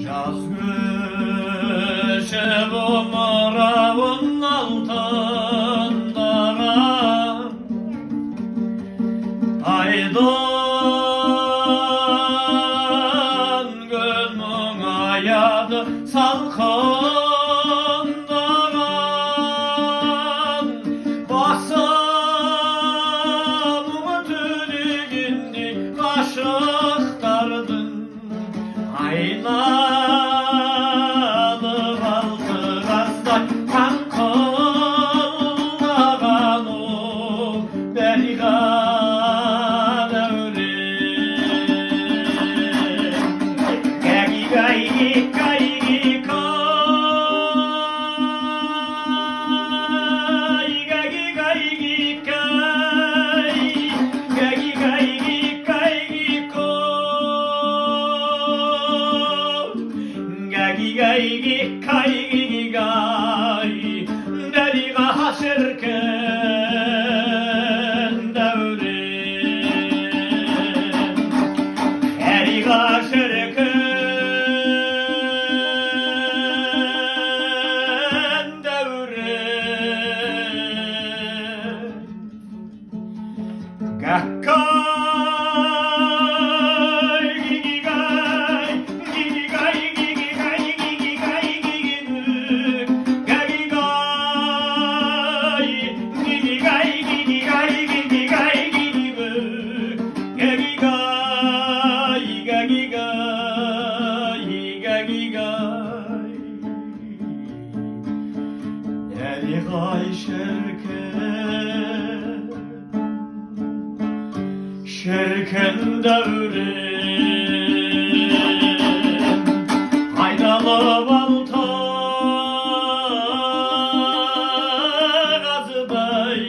Yazmışım umarımın altınlara Aydın gönlüm ayadı salkındaran Basımı tülügindi kaşıktardın Aynalı baltırazda kan kıllağan o bergan öğren Gagi gaygi gaygi kay Gagi gaygi kay Gagi gaygi gaygi Gagi gaygi kaygi gay Deriga haşerken devren Deriga haşerken devren Gakkay gigi gay Gigi gay gigi gay gigi gay gigi Gagi gay Gigi gay gigi gay gigi gay gigi Gagi gay Gagi gay Gagi gay Deli gay şerken devren Aynalı balta gazıday